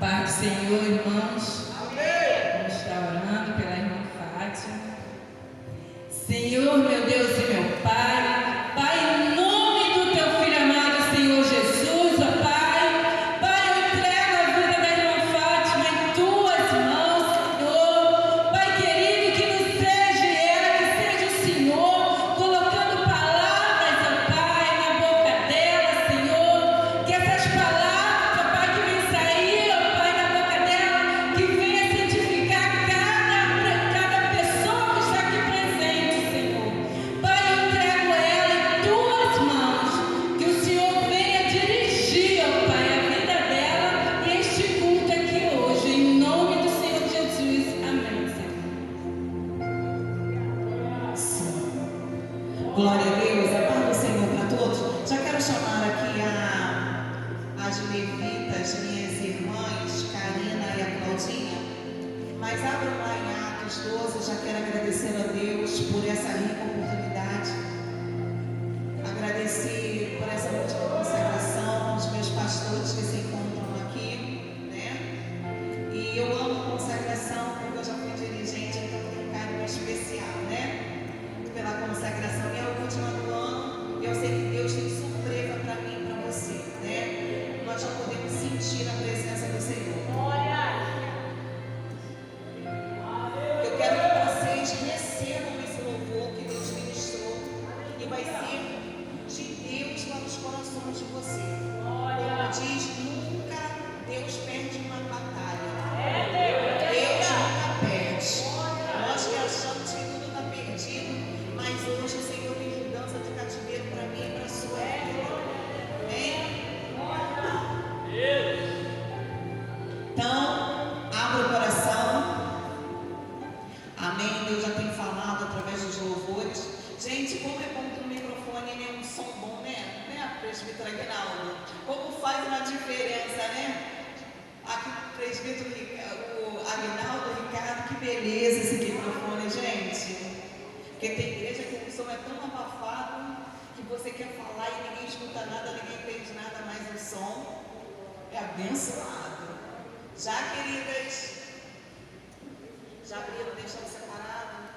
Paz do Senhor, irmãos. Vamos estar orando pela irmã Fátima. Senhor, meu Deus e meu Pai, Pai, em nome do Teu Filho amado, Senhor Jesus, ó Pai, Pai, eu entrego a vida da irmã Fátima em Tuas mãos, Senhor. Pai querido, que não seja ela, que seja o Senhor, colocando palavras, ó Pai, na boca dela, Senhor, que essas palavras, ó Pai, que vem sair, ó Pai, na boca dela, que venha santificar cada pessoa que está aqui presente, Senhor. Pai, eu entrego ela em Tuas mãos, que o Senhor venha dirigir, ó Pai, a vida dela e este culto aqui hoje, em nome do Senhor Jesus. Amém, Senhor. Glória a Deus, a paz do Senhor para todos. Já quero chamar aqui as levitas, minhas irmãs, Karina e a Claudinha. Mas abram lá em Atos 12, já quero agradecer a Deus por essa rica oportunidade. Agradecer por essa última consagração aos meus pastores que se encontram aqui, né? E eu amo a consagração porque eu já fui dirigente, então tenho um carinho especial, né? Pela consagração, e é a última do ano. Eu sei que Deus tem surpresa para mim e para você, né? Nós já podemos sentir a presença do Senhor. Eu quero que vocês recebam esse louvor que Deus ministrou e vai ser de Deus para os corações de você. Como diz, nunca Deus perde uma batalha. Deus nunca perde. Nós que achamos que tudo está perdido, mas hoje o Senhor tem mudança de cativeiro para mim e para a sua vida. Amém? Então, abra o coração. Amém? Deus já tem falado através dos louvores. Gente, como é bom que o microfone ele é um som bom, né? Presbítero Aguinaldo? Como faz uma diferença, né? Aqui o presbítero o Aguinaldo, Ricardo, que beleza esse microfone, gente. Porque tem igreja que o som é tão abafado que você quer falar e ninguém escuta nada, ninguém entende nada, mas o som é abençoado. Já, queridas, já abriram, deixaram separado?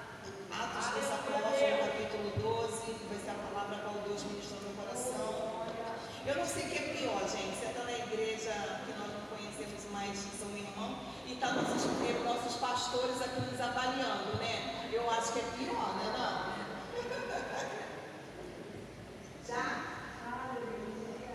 Atos dessa apóstolo, capítulo 12, vai ser a palavra qual Deus ministrou no coração. Eu não sei o que é pior, gente. Você está na igreja que nós não conhecemos mais, são irmãos, e está nossos pastores aqui nos avaliando, né? Eu acho que é pior, né? Não? Já? Aleluia.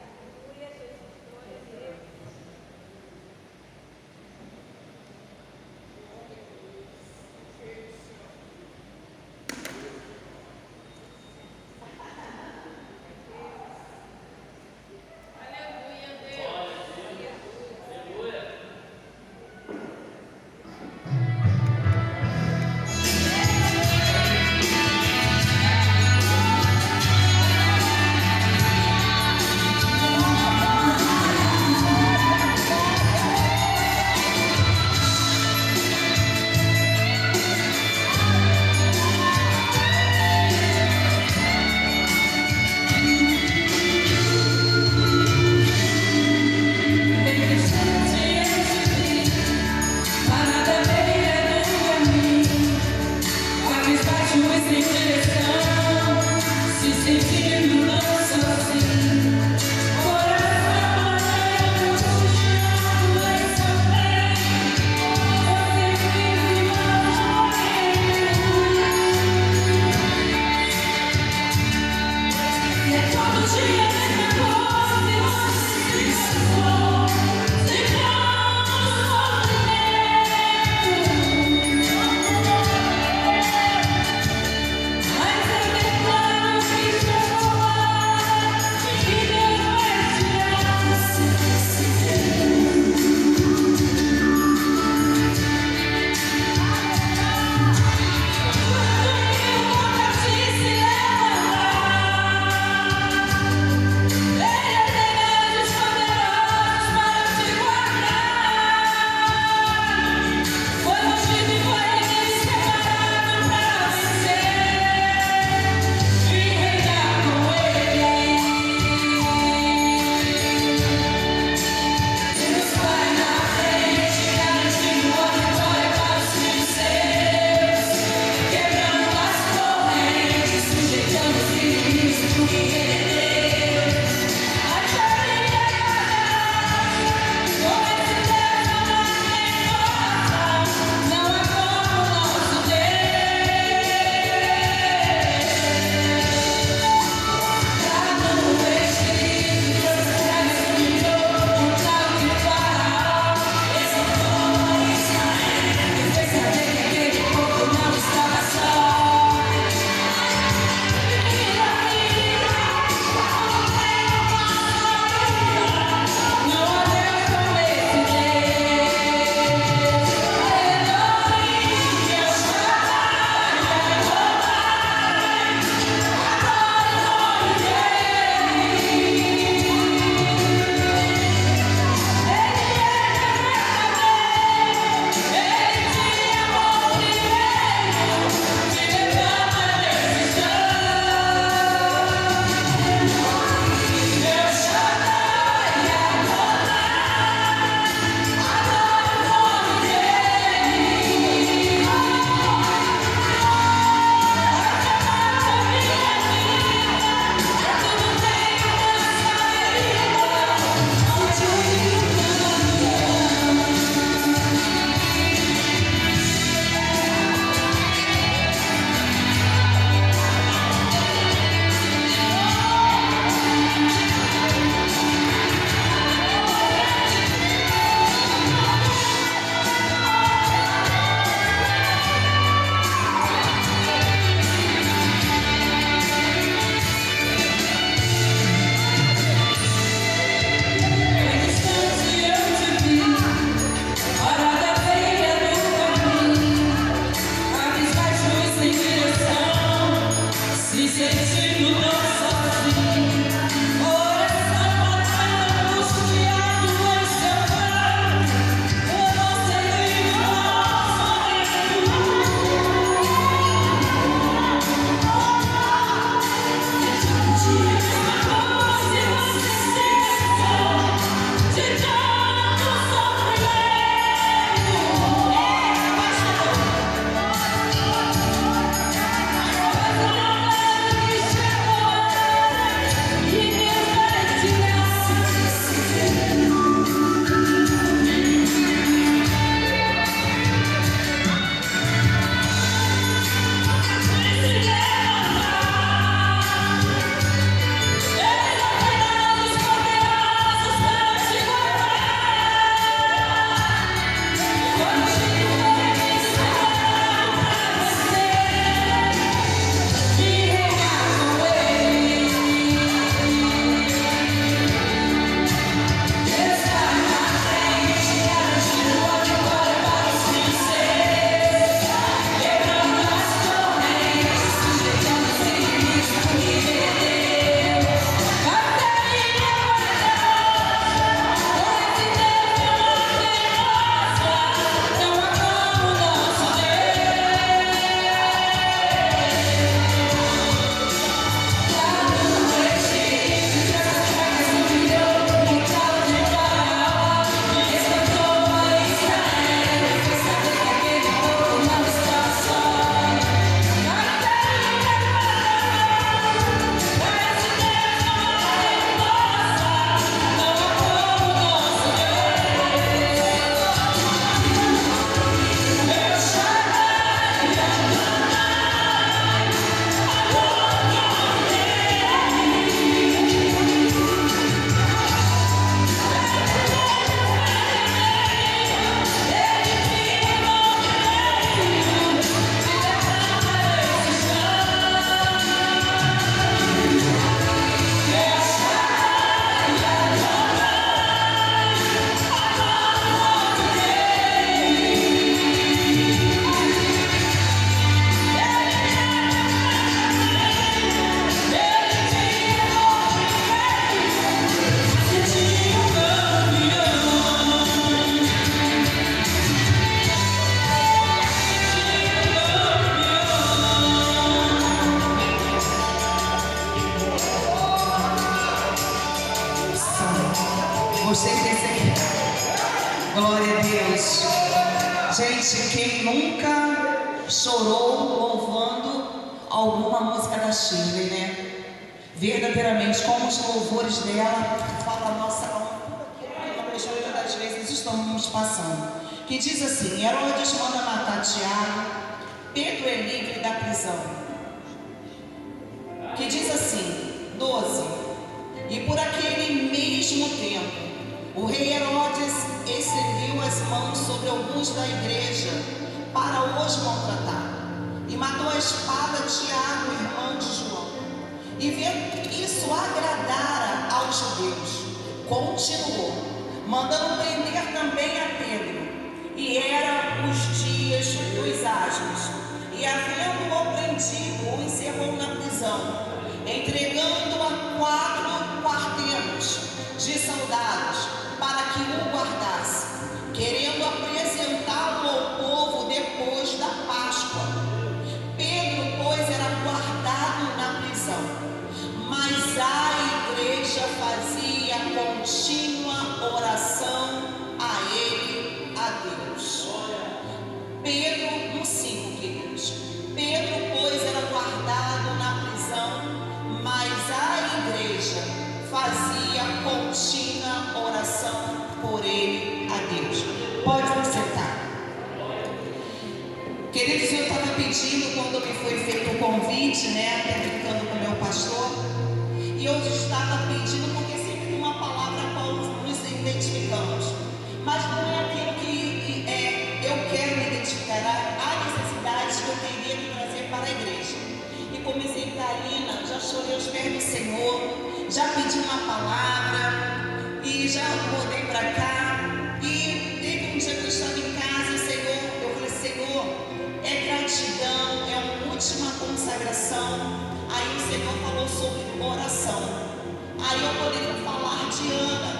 Glória a Deus. Gente, quem nunca chorou louvando alguma música da Shirley, né? Verdadeiramente, como os louvores dela falam a nossa alma, muitas das vezes estamos passando. Que diz assim: Herodes manda matar Tiago, Pedro é livre da prisão. Que diz assim, 12: E por aquele mesmo tempo, o rei Herodes estendeu as mãos sobre alguns da igreja para os maltratar, e matou a espada Tiago, irmão de João. E vendo que isso agradara aos judeus, continuou, mandando prender também a Pedro. E eram os dias dos asmos, e havendo-o prendido, o encerrou na prisão, entregando-o a 4 quartelos de soldados para que o guardasse, querendo apresentá-lo ao povo depois da Páscoa. Pedro, pois, era guardado na prisão, mas a igreja fazia contínua oração a ele, a Deus. Pedro, no 5, queridos. Pedro, pois, era guardado na prisão, mas a igreja fazia contínua oração por ele, a Deus. Pode se sentar. Queridos, eu estava pedindo, quando me foi feito o convite, né, ficando com o meu pastor, e eu estava pedindo porque sempre tem uma palavra a qual nos identificamos, mas não é aquilo que eu quero me identificar, há necessidades que eu teria de trazer para a igreja. E comecei, Karina, já chorei aos pés do Senhor, já pedi uma palavra e já rodei para cá. E teve um dia que eu estava em casa, Senhor, eu falei, Senhor, é gratidão, é uma última consagração. Aí o Senhor falou sobre oração. Aí eu poderia falar de Ana,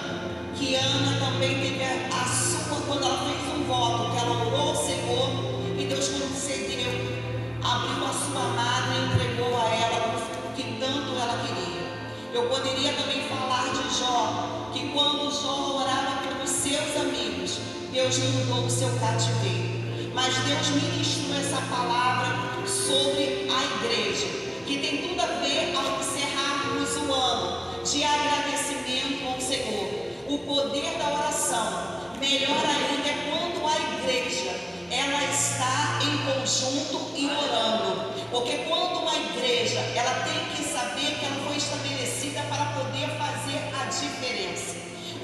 que Ana também teve a sua, quando ela fez um voto, que ela orou ao Senhor e Deus concedeu, abriu a sua madre e entregou a ela o que tanto ela queria. Eu poderia também falar de Jó, que quando Jó orava pelos seus amigos, Deus mudou o seu cativeiro. Mas Deus ministrou essa palavra sobre a igreja, que tem tudo a ver ao encerrarmos o ano de agradecimento ao Senhor. O poder da oração, melhor ainda, é quando a igreja ela está em conjunto e orando, porque quando uma igreja ela tem que saber que ela foi estabelecida para poder fazer a diferença.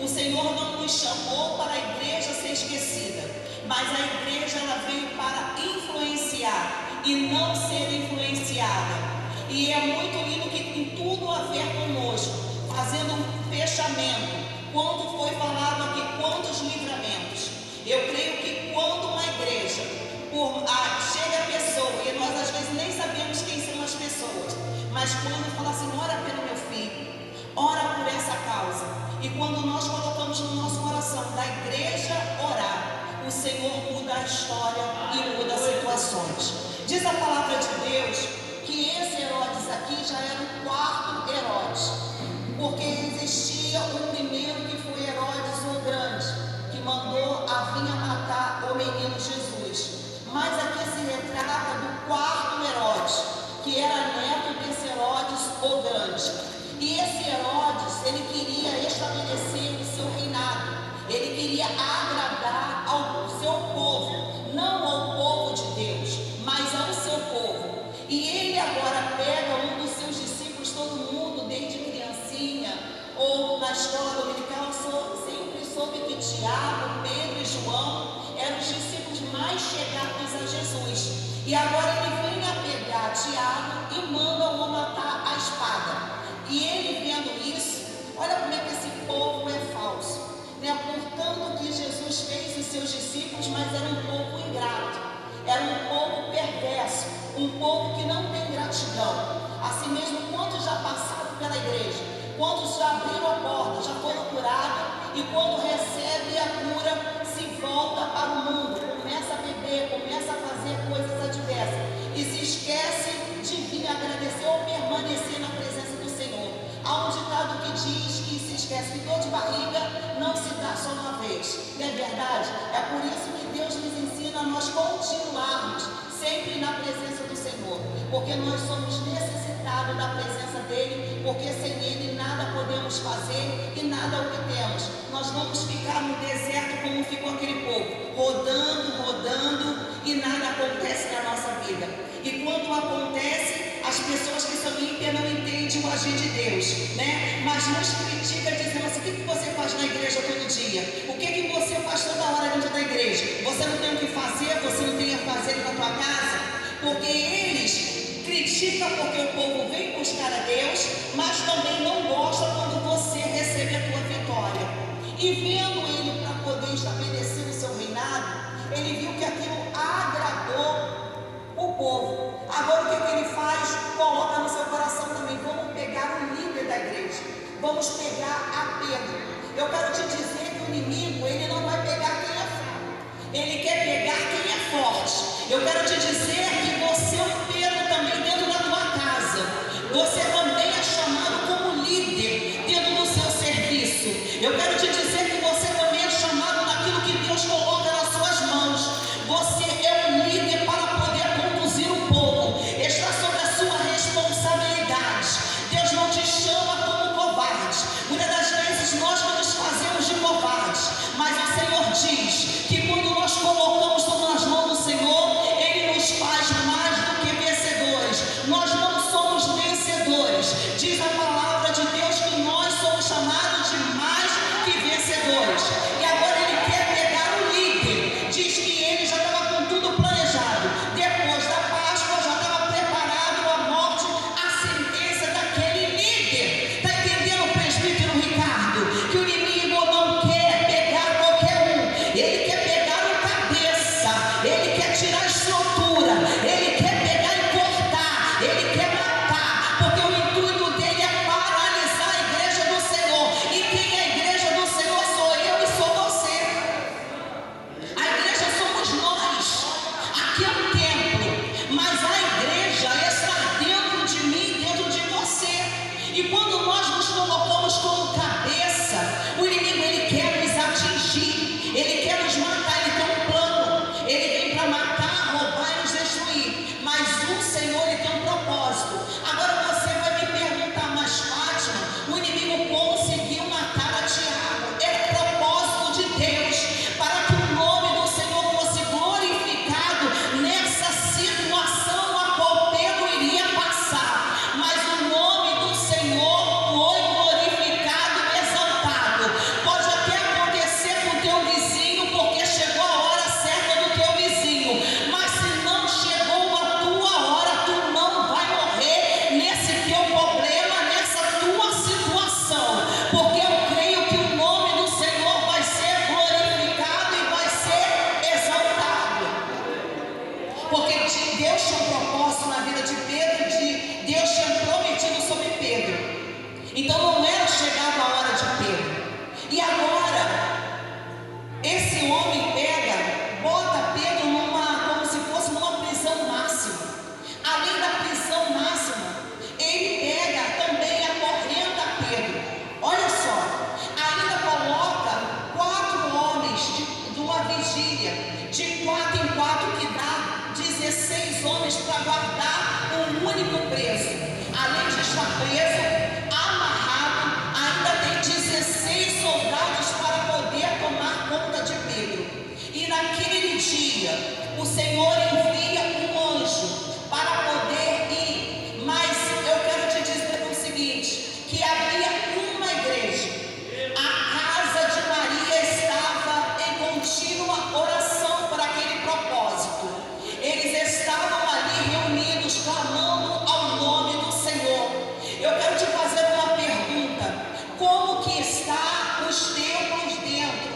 O Senhor não nos chamou para a igreja ser esquecida, mas a igreja ela veio para influenciar e não ser influenciada. E é muito lindo que tem tudo a ver conosco, fazendo um fechamento. Quando foi falado aqui quantos livramentos, eu creio que quando uma igreja chega a pessoa, e nós às vezes nem sabemos quem são as pessoas, mas quando fala assim, ora pelo meu filho, ora por essa causa, e quando nós colocamos no nosso coração da igreja orar, o Senhor muda a história e muda as situações. Diz a palavra de Deus que esse Herodes aqui já era o 4º Herodes, porque existia o primeiro que foi Herodes o Grande, que mandou a vir a matar o menino Jesus. Mas aqui se retrata do 4º Herodes, que era neto desse Herodes o Grande. E esse Herodes, ele queria estabelecer o seu reinado, ele queria agradar ao seu povo, não ao povo de Deus, mas ao seu povo. E ele agora pega um dos seus discípulos, todo mundo, desde criancinha, ou na escola dominical, sempre soube que Tiago, Pedro e João eram os discípulos mais chegados a Jesus. E agora ele vem a pegar Tiago e manda-o matar a espada. E ele vendo isso, olha como é que esse povo é falso, né? Portanto que Jesus fez os seus discípulos, mas era um povo ingrato, era um povo perverso, um povo que não tem gratidão. Assim mesmo, quantos já passaram pela igreja, quantos já abriram a porta, já foram curados, e quando recebe a cura, se volta para o mundo, começa a beber, começa a fazer coisas adversas, e se esquece de vir agradecer ou permanecer na presença do Senhor. Há um ditado que diz que se esquece que dor de barriga não se dá só uma vez. Não é verdade? É por isso que Deus nos ensina a nós continuarmos sempre na presença do Senhor, porque nós somos necessitados da presença dEle, porque sem Ele nada podemos fazer e nada obtemos. Nós vamos ficar no deserto como ficou aquele povo, rodando e nada acontece na nossa vida. E quando acontece, as pessoas que são ímpias não entendem o agir de Deus, né? Mas nos critica dizendo assim: o que você faz na igreja todo dia? O que você faz toda hora dentro da igreja? Você não tem o que fazer? Você não tem a fazer na tua casa? Porque eles criticam porque o povo vem buscar a Deus, mas também não gosta quando você recebe a tua vitória. E vendo ele para poder estabelecer o seu reinado, ele viu que aquilo agradou o povo. Agora o que ele faz? Coloca no seu coração também: vamos pegar o líder da igreja, vamos pegar a Pedro. Eu quero te dizer que o inimigo, ele não vai pegar quem é fraco, ele quer pegar quem é forte. Eu quero te dizer que você é um Pedro também dentro da tua casa. Você também é chamado como líder dentro do seu serviço. Eu quero te dizer que você também é chamado naquilo que Deus coloca nas suas mãos. Você é um líder para poder conduzir o povo. Está sob a sua responsabilidade. Deus não te chama como covarde. Muitas das vezes nós não nos fazemos de covardes, mas o Senhor diz que quando nós colocamos tudo nas mãos do Senhor, Ele nos faz mais do que vencedores. Nós não somos vencedores. Diz a palavra de Deus que nós somos chamados de mais que vencedores. E agora Ele quer pegar o líder. Diz que ele já estava com tudo planejado. Depois da Páscoa já estava preparado a morte, a sentença daquele líder. Está entendendo, presbítero Ricardo? Que o inimigo não quer pegar qualquer um. Ele quer pegar o cabeça. Ele quer tirar a estrutura. Ele quer pegar e cortar. Ele quer matar. Porque o intuito dele é paralisar a igreja do Senhor. E quem é a igreja do Senhor sou eu e sou você. A igreja somos nós. Aqui é um templo, mas a igreja está dentro de mim, dentro de você. E quando nós nos colocamos como cabeça, o inimigo, ele quer nos atingir, ele quer nos matar, ele tem um plano. Ele vem para matar, roubar e nos destruir. Mas o Senhor, ele tem um propósito. Agora você vai me perguntar: mas Fátima, o inimigo conseguiu matar a Tiago. É propósito de Deus para que o nome do Senhor fosse glorificado nessa situação a qual Pedro iria passar. Mas o nome do Senhor foi glorificado e exaltado. Pode até acontecer com o teu vizinho, porque chegou a hora certa do teu vizinho, mas se não chegou a tua hora, tu não vai morrer nesse teu problema, nessa tua situação, porque eu creio que o nome do Senhor vai ser glorificado e vai ser exaltado. Porque Deus tinha um propósito na vida de Pedro, Deus tinha prometido sobre Pedro. Então não era chegada a hora de Pedro. E agora, esse homem pega, bota Pedro como se fosse numa prisão máxima. Além da prisão máxima, ele pega também acorrenta Pedro. Olha só, ainda coloca 4 homens de uma vigília, de 4 em 4, que dá 16 homens para guardar um único preso. Além de estar preso, amarrado, ainda tem 16 soldados para poder tomar conta de Pedro. E naquele dia, o Senhor envia um anjo para poder ir. Mas eu quero te dizer o seguinte: que havia uma igreja. A casa de Maria estava em contínua oração por aquele propósito. Eles estavam ali reunidos, clamando ao nome do Senhor. Eu quero te fazer uma pergunta: como que está os templos dentro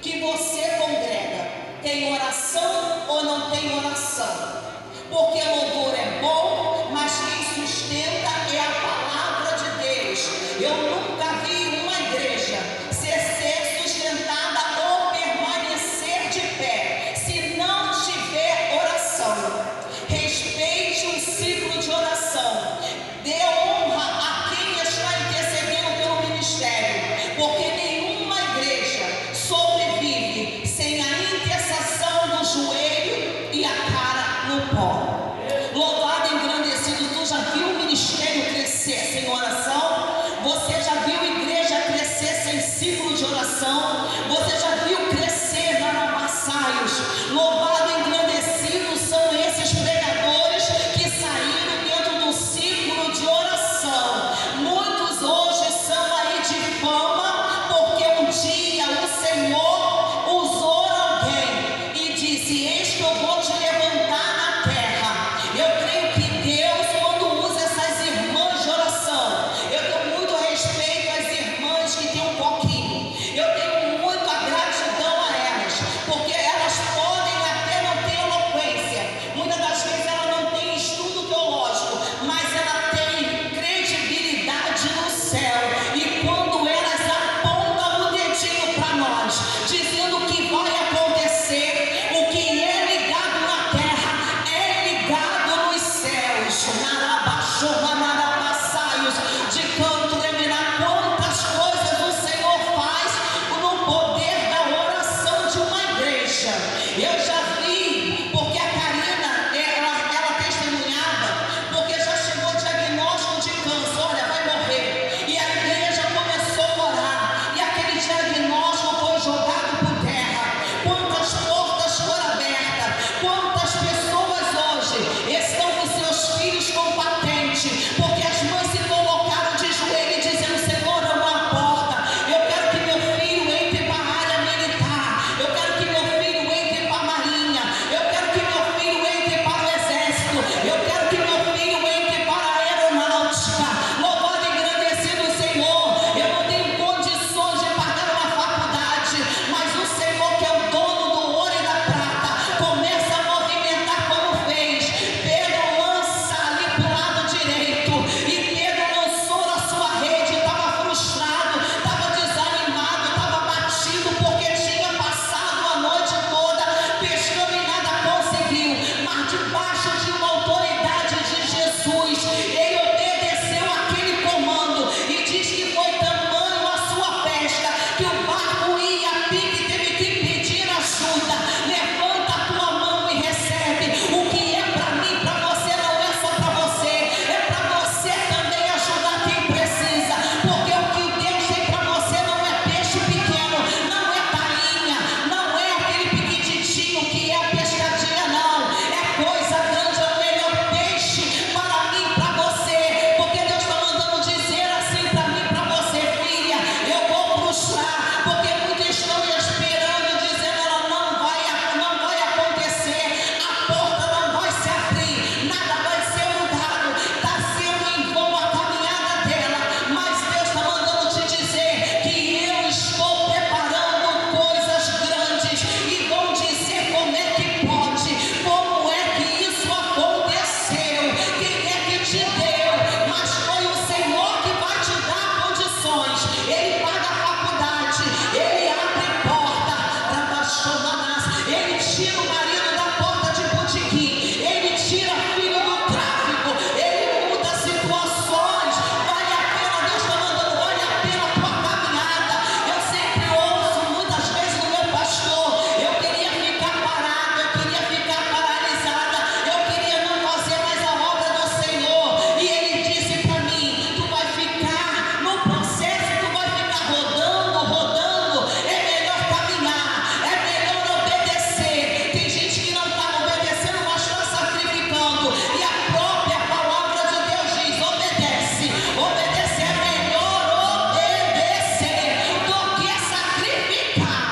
que você congrega? Tem oração ou não tem oração? Porque louvor é bom, mas quem sustenta é a palavra de Deus. Eu nunca vi uma igreja ser sustentada ou permanecer de pé se não tiver oração. Respeite o ciclo de oração. Dê honra a quem está intercedendo pelo ministério, porque nenhuma igreja Você já viu crescer Narabassaios? Louvado e engrandecido são esses pregadores que saíram dentro do círculo de oração. Muitos hoje são aí de fama, porque um dia o Senhor usou alguém e disse: eis que eu vou te levantar na terra. Eu creio que Deus, quando usa essas irmãs de oração, eu tenho muito respeito às irmãs que têm um coquinho. Eu tenho muita gratidão a elas, porque elas podem até não ter eloquência, muitas das vezes ela não tem estudo teológico, mas ela tem credibilidade no céu. E quando elas apontam o dedinho para nós, dizendo o que vai acontecer, o que é ligado na terra é ligado nos céus. Narabassaios, de canto leminar, quantas coisas o Senhor faz no poder da oração de uma igreja. Eu já vi, porque a Karina, ela testemunhava, porque já chegou o diagnóstico de câncer, olha, vai morrer. E a igreja começou a orar, e aquele diagnóstico foi jogado por terra. Quantas portas foram abertas, quantas pessoas hoje estão com seus filhos com patente, porque as mães se colocaram de joelho dizendo: Senhor, é uma porta, eu quero que meu filho entre para a área militar, eu quero que meu filho entre para a marinha, eu quero que meu filho entre para o exército, eu quero que meu filho entre para a aeronáutica. Louvado e engrandecido o Senhor. Eu não tenho condições de pagar uma faculdade, mas o Senhor, que é o dono do ouro e da prata, começa a movimentar como fez. Pedro lança ali para o lado direito, e Pedro lançou na sua rede, estava frustrado, estava desanimado, estava batido, porque tinha passado a noite toda pescando e nada conseguiu. Mas debaixo de uma autoridade de Jesus, ele obedeceu aquele comando, e diz que foi tamanho a sua pesca que o barco ia a pique, teve que pedir ajuda. Levanta a tua mão e recebe. O que é para mim, para você, não é só para você, é para você também ajudar quem precisa, porque o que Deus tem para você não é peixe pequeno, não é tainha, não é aquele piquititinho que é a pescadinha, não, é coisa grande, é o melhor peixe para mim, para você, porque Deus está mandando dizer assim para mim, para você: filha, eu vou frustrar, porque muitos estão esperando, dizendo: ela não vai acontecer, a porta não vai se abrir, nada vai ser mudado, está sendo em vão a caminhada dela. Mas Deus está mandando te dizer que eu estou preparando coisas grandes, e vão dizer: como é que pode, como é que isso aconteceu, quem é que te deu? Mas foi o Senhor que vai te dar condições. Ele paga a faculdade, ele abre porta, ele tira o marido da porta de botequim, ele tira filho do tráfico, ele muda situações. Vale a pena, Deus está mandando, vale a pena a tua caminhada. Eu sempre ouço, muitas vezes, do meu pastor: eu queria ficar parado, eu queria ficar paralisada, eu queria não fazer mais a obra do Senhor. E ele disse para mim: tu vai ficar no processo, tu vai ficar rodando, é melhor caminhar, é melhor obedecer. Tem gente que não está obedecendo, mas está sacrificando, e a própria palavra de Deus diz: obedece, é melhor obedecer do que sacrificar.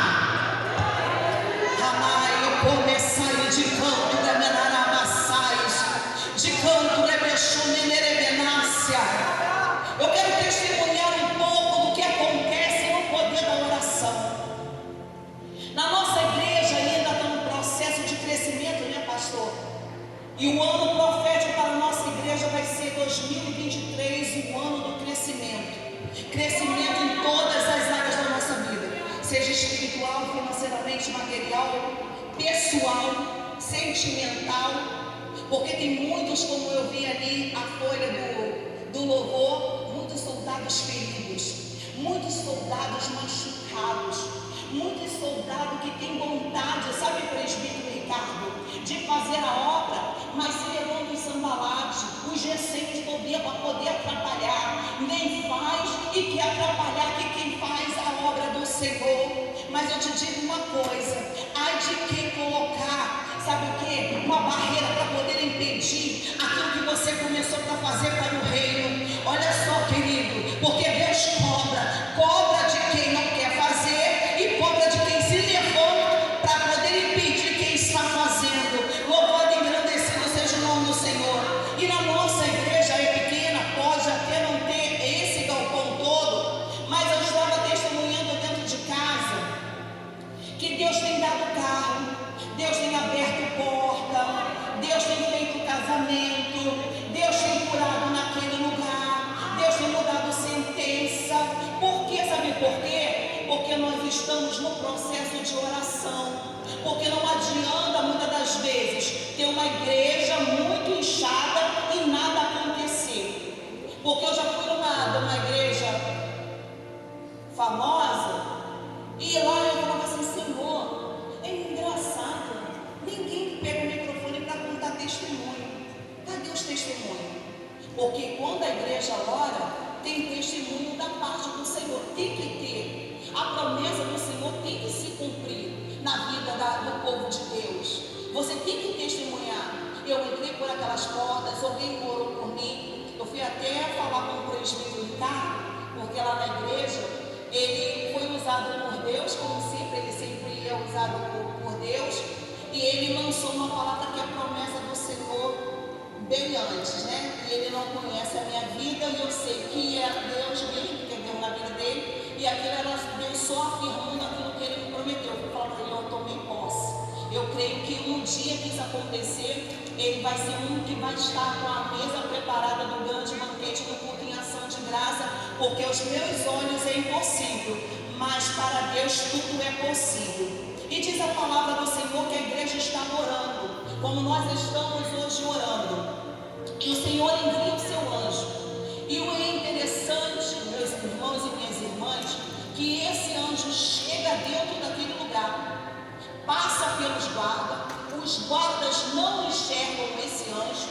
Amai, eu comecei de canto lemenarabassaios, de canto lebexuminerebenácia. Eu quero testemunhar um pouco do que acontece no poder da oração. Na nossa igreja ainda está no processo de crescimento, né, pastor? E o ano profético para a nossa igreja vai ser 2023, o ano do crescimento. Crescimento em todas as áreas da nossa vida, seja espiritual, financeiramente, material, pessoal, sentimental. Porque tem muitos, como eu vi ali a folha do louvor, muitos soldados feridos, muitos soldados machucados, muitos soldados que têm vontade, sabe, presbítero Ricardo, de fazer a obra, mas se levando os sambalates, os Gessens para poder atrapalhar. Nem faz e quer atrapalhar que quem faz a obra do Senhor. Mas eu te digo uma coisa: ai de quem colocar, sabe o que? Uma barreira para poder impedir aquilo que você começou a fazer para o reino. Olha só, querido, porque Deus cobra de quem não quer fazer e cobra de quem se levanta para poder impedir quem está fazendo. Louvado e engrandecido seja o nome do Senhor. E na nossa igreja é pequena, pode até não ter esse galpão todo, mas eu estava testemunhando dentro de casa que Deus tem dado carro, Deus tem aberto porta, Deus tem feito casamento, Deus tem curado naquele lugar, Deus tem mudado sentença. Por quê? Sabe por quê? Porque nós estamos no processo de oração. Porque não adianta muitas das vezes ter uma igreja muito inchada e nada acontecer. Porque eu já fui numa igreja famosa e lá eu falava assim: Senhor, é engraçado, ninguém pega o microfone para contar testemunho. Cadê os testemunhos? Porque quando a igreja ora, tem testemunho da parte do Senhor. Tem que ter. A promessa do Senhor tem que se cumprir na vida do povo de Deus. Você tem que testemunhar. Eu entrei por aquelas portas, alguém orou por mim. Eu fui até falar com o presbítero Ricardo, porque lá na igreja ele foi usado por Deus, como sempre, ele sempre é usado por Deus. E ele lançou uma palavra que é a promessa do Senhor bem antes, né? E ele não conhece a minha vida, e eu sei que é Deus mesmo que deu na vida dele, e aquilo era Deus só afirmando aquilo que ele me prometeu. Eu vou falar para ele: eu tomei posse. Eu creio que no dia que isso acontecer, ele vai ser um que vai estar com a mesa preparada do grande banquete do culto em ação de graça, porque aos meus olhos é impossível, mas para Deus tudo é possível. E diz a palavra do Senhor que a igreja está orando, como nós estamos hoje orando, e o Senhor envia o seu anjo. E o interessante, meus irmãos e minhas irmãs, que esse anjo chega dentro daquele lugar, passa pelos guardas, os guardas não enxergam esse anjo,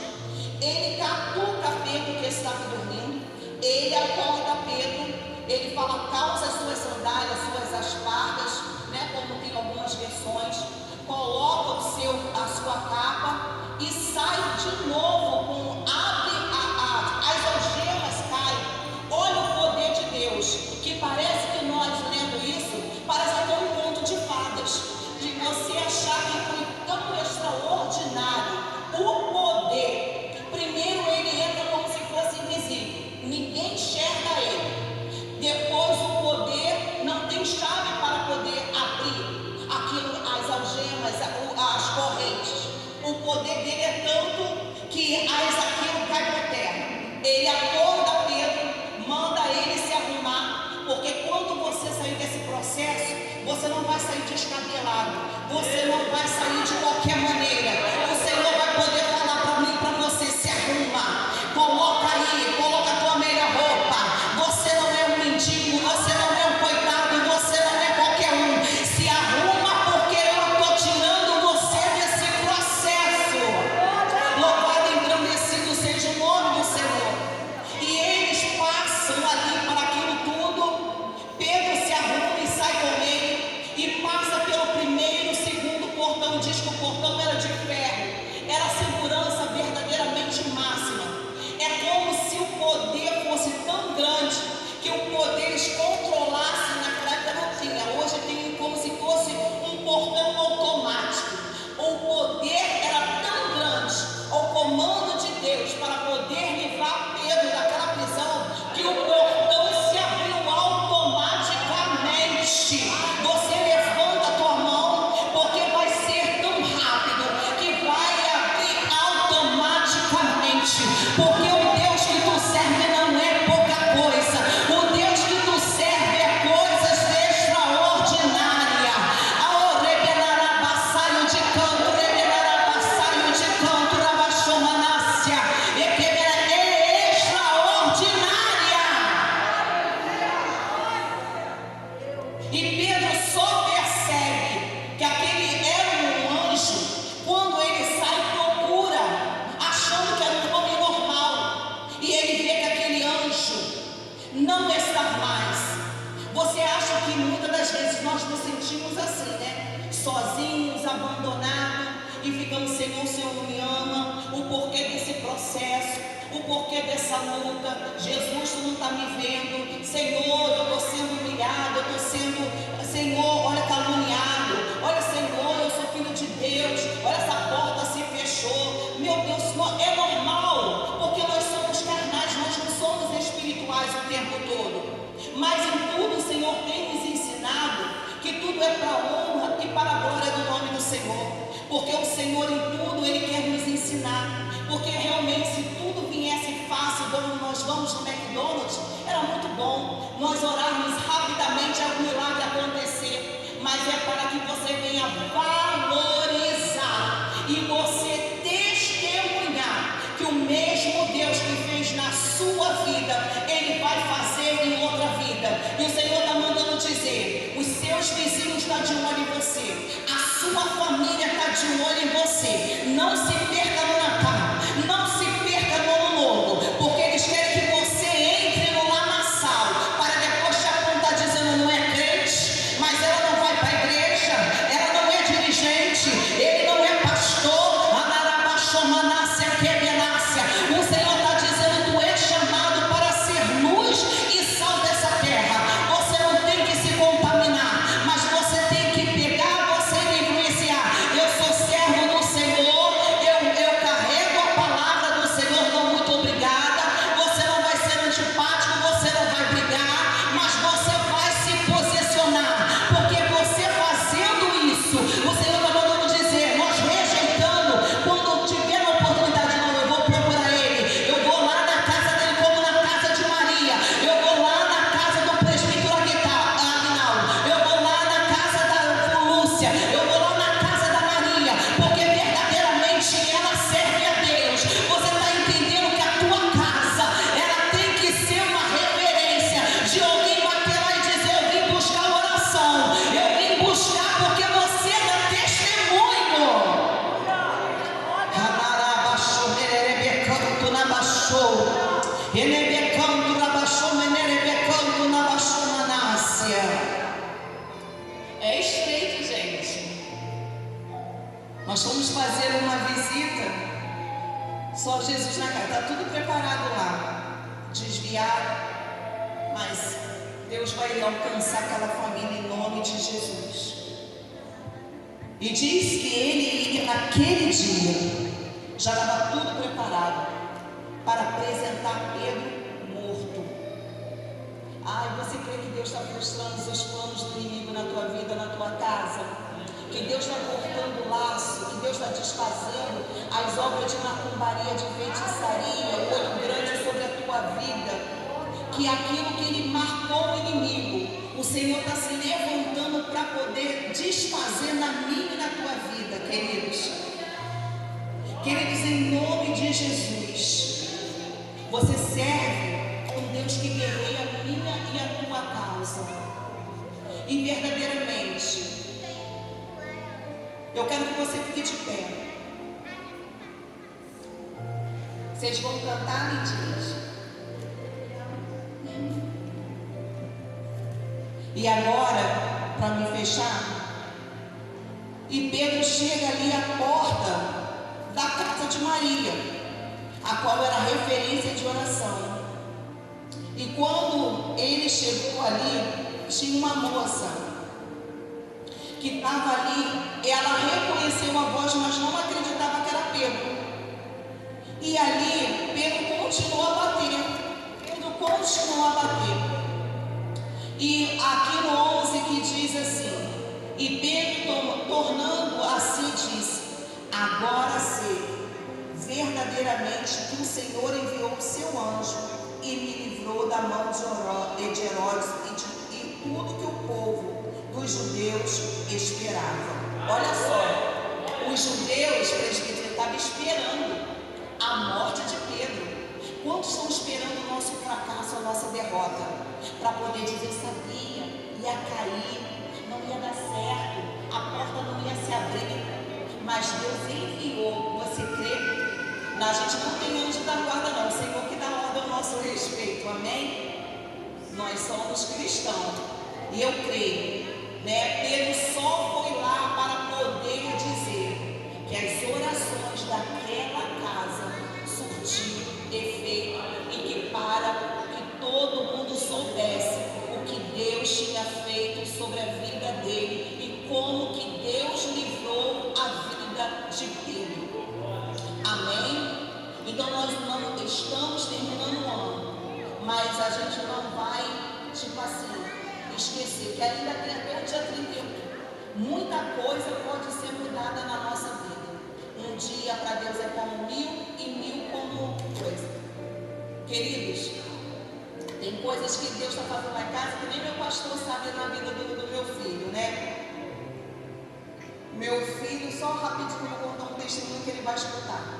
ele catuca Pedro que estava dormindo, ele acorda Pedro, ele fala: calça as suas sandálias, suas aspargas, né, como tem algumas versões, coloca a sua capa e sai de novo, as algemas caem. Olha o poder de Deus, que parece que nós lendo isso, parece até um conto de fadas, de você achar que foi tão extraordinário o poder. Primeiro ele entra como se fosse invisível, ninguém enxerga ele. Depois o poder não tem chave para poder abrir aquilo, as algemas, as correntes. O poder dele é tanto que aquilo cai por terra. Ele acorda Pedro, manda ele se arrumar, porque quando você sair desse processo, você não vai sair descabelado, você não vai sair de qualquer maneira. O Senhor vai poder falar para mim, para você: se arruma, coloca a tua melhor roupa. Você não é um mendigo, você não é um coitado, você não é qualquer um. Se arruma, porque eu estou tirando você desse processo. Louvado e engrandecido seja o nome do Senhor. E eles passam ali para aquilo tudo. Pedro se arruma e sai com ele, e passa pelo primeiro, segundo portão. Diz que o portão era de ferro, era segurança verdadeiramente máxima. É como se o poder fosse tão grande que o poder eles controlassem. Naquela época não tinha, hoje tem como se fosse um portão automático. O poder era tão grande ao comando de Deus para poder livrar Pedro daquela prisão, que o portão se abriu automaticamente. Você levanta a tua mão, porque vai ser tão rápido que vai sentimos assim, né? Sozinhos, abandonados, e ficamos, Senhor, o Senhor não me ama, o porquê desse processo, o porquê dessa luta. Jesus, tu não está me vendo. Senhor, eu estou sendo humilhado, eu estou sendo, Senhor, olha, caluniado. Olha, Senhor, eu sou filho de Deus. Olha, essa porta se fechou. Meu Deus, é normal, porque nós somos carnais, nós não somos espirituais o tempo todo. Mas em tudo o Senhor tem nos ensinado que tudo é para a honra e para a glória do nome do Senhor. Porque o Senhor em tudo Ele quer nos ensinar. Porque realmente se tudo viesse fácil, como nós vamos no McDonald's, era muito bom nós orarmos rapidamente, algum milagre acontecer. Mas é para que você venha valorizar e você testemunhar que o mesmo Deus que fez na sua vida, Ele vai fazer em outra vida. E o Senhor está mandando dizer: os seus vizinhos estão de olho em você, a sua família está de olho em você. Não se perca no Natal, não se perca no Ano Novo, porque eles querem que você entre no lamaçal para depois te apontar dizendo: não é crente, mas ela não vai para a igreja, ela não é dirigente, ele não é pastor, Anarabaxomanácia, Quebenácia. O Senhor está dizendo: tu és chamado para ser luz e sal dessa terra. Você não tem que se contaminar, mas você tem que pegar, você me influenciar. Eu sou servo do Senhor, eu carrego a palavra do Senhor, não muito obrigada. Você não vai ser antipático, você não vai brigar, mas você vai se posicionar, porque você fazendo isso, o Senhor está mandando dizer: nós rejeitando, quando tiver a oportunidade, não, eu vou procurar Ele, eu vou lá na casa dele, como na casa de Maria, eu vou lá na casa do presbítero Aguinaldo, eu vou lá na casa da Lúcia, eu vou lá na casa da Maria, porque verdadeiramente ela serve a Deus. Você está entendendo que a tua casa, ela tem que ser uma referência de alguém bater lá e dizer: eu vim buscar oração, eu vim buscar porque você dá testemunho. Ramarabaxô, mererebecanto nabaxô, enebecanto nabaxô, menerebecanto nabaxô manácia. É estreito, gente. Nós fomos fazer uma visita, só Jesus na casa, está tudo preparado lá, desviado, mas Deus vai alcançar aquela família em nome de Jesus. E diz que ele iria naquele dia, já estava tudo preparado para apresentar Pedro morto. Ai, você crê que Deus está frustrando os planos do inimigo na tua vida, na tua casa? Que Deus está cortando o laço, que Deus está desfazendo as obras de macumbaria, de feitiçaria, o olho grande sobre a tua vida. Que aquilo que ele marcou o inimigo, o Senhor está se levantando para poder desfazer na minha e na tua vida, queridos. Queridos, em nome de Jesus, você serve um Deus que guerreia a minha e a tua causa. E verdadeiramente, eu quero que você fique de pé. Vocês vão cantar, me diz. E agora, para me fechar, e Pedro chega ali à porta da casa de Maria, a qual era referência de oração. E quando ele chegou ali, tinha uma moça que estava ali. Ela reconheceu a voz, mas não acreditava que era Pedro. E ali, Pedro continuou a bater. E aqui no 11 que diz assim: e Pedro, tornando a si, disse: agora sei verdadeiramente que o Senhor enviou o seu anjo e me livrou da mão de Herodes e tudo que o povo dos judeus esperava. Olha só, os judeus, presbítero, estavam esperando a morte de Pedro. Quantos estão esperando o nosso fracasso, a nossa derrota, para poder dizer: sabia, ia cair, não ia dar certo, a porta não ia se abrir, mas Deus enviou. Você crê? A gente não tem anjo da guarda, não. O Senhor que dá ordem ao nosso respeito, amém? Nós somos cristãos, e eu creio né? Pedro só foi lá para poder dizer que as orações daquela casa surtiram efeito e que para que todo mundo soubesse o que Deus tinha feito sobre a vida dele e como que Deus livrou a vida de Pedro. Amém? Então nós não estamos terminando o ano, mas a gente não vai, tipo assim, esquecer que ainda tem até o dia 31. Muita coisa pode ser mudada na nossa vida. Um dia para Deus é como 1000 e 1000 como coisa. Queridos, tem coisas que Deus está fazendo na casa que nem meu pastor sabe na vida do meu filho, né? Meu filho, só rapidinho eu vou contar um testemunho que ele vai escutar.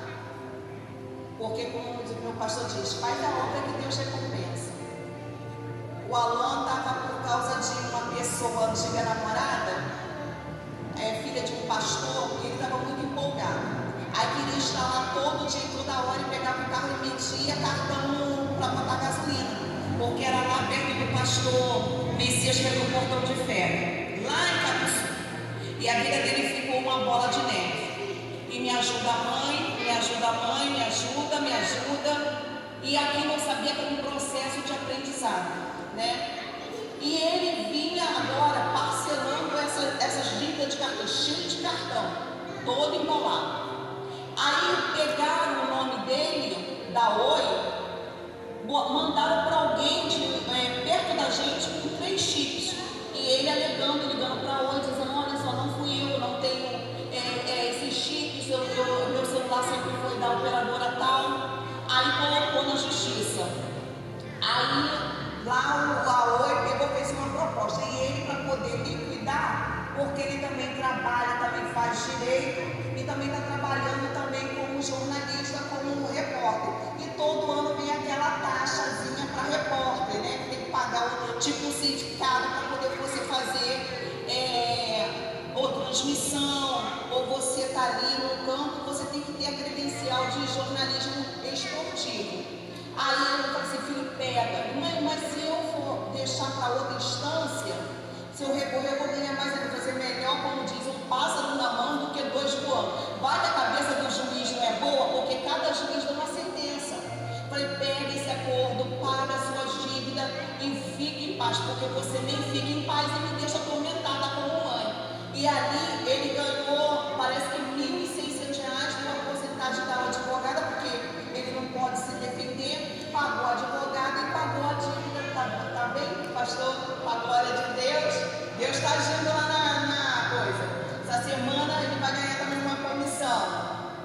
Porque, como o meu pastor diz, faz a obra que Deus recompensa. O Alan estava por causa de uma pessoa, antiga namorada, filha de um pastor, e ele estava muito empolgado. Aí queria estar lá todo dia, toda hora, e pegava o carro e metia cartão para botar gasolina. Porque era lá perto do pastor Messias, que era no Portão de Ferro, lá em Cabuçu. E a vida dele ficou uma bola de neve. E me ajuda mãe, me ajuda mãe, me ajuda, me ajuda. E aqui não sabia que era um processo de aprendizado, né? E ele vinha agora parcelando essas dívidas de cartão, cheio de cartão, todo embolado. Aí pegaram o nome dele, da Oi, mandaram para alguém perto da gente com 3 chips. E ele alegando, ligando para a Oi, dizendo: olha só, não fui eu não tenho esses chips, meu celular sempre foi da operadora tal. Aí colocou na justiça. Aí lá a Oi pegou, fez uma proposta. E ele, para poder liquidar, porque ele também trabalha, também faz direito e também está trabalhando também como jornalista, como repórter. E todo ano vem aquela taxazinha para repórter, né? Tem que pagar tipo um sindicato para poder você fazer ou transmissão, ou você está ali no campo, você tem que ter a credencial de jornalismo esportivo. Aí ele falou assim: filho, pega, mas se eu for deixar para outra instância, se eu recorrer, eu vou ganhar mais ainda. Fazer melhor, como diz, um pássaro na mão do que 2 voando. Vai que a cabeça do juiz não é boa, porque cada juiz dá uma sentença. Falei: pega esse acordo, paga as suas dívidas e fique em paz, porque você nem fica em paz e me deixa atormentada como mãe. E ali ele ganhou, parece que R$1.600 numa porcentagem da advogada, porque ele não pode se defender, pagou a advogada e pagou a dívida. Tá bem, pastor? Para a glória de Deus. Deus está agindo lá na coisa. Essa semana ele vai ganhar também uma comissão.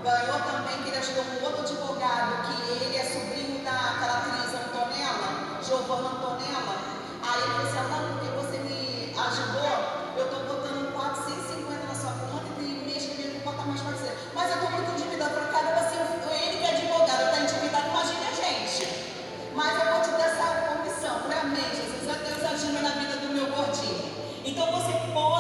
Ganhou também que ele ajudou um outro advogado, que ele é sobrinho daquela atriz Antonella, Giovanna Antonella. Aí ele disse: não, porque você me ajudou, eu estou botando 450 na sua conta e tem mês que ele não bota mais para você. Mas eu estou muito endividado para cada você, ele que é advogado, está endividado, imagine a gente. Mas eu vou te dar essa comissão. Falei: amém, Jesus, a Deus agindo na vida do meu gordinho. Então você pode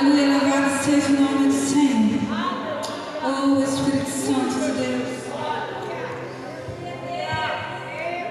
Aleluia, louvado seja o nome do Senhor.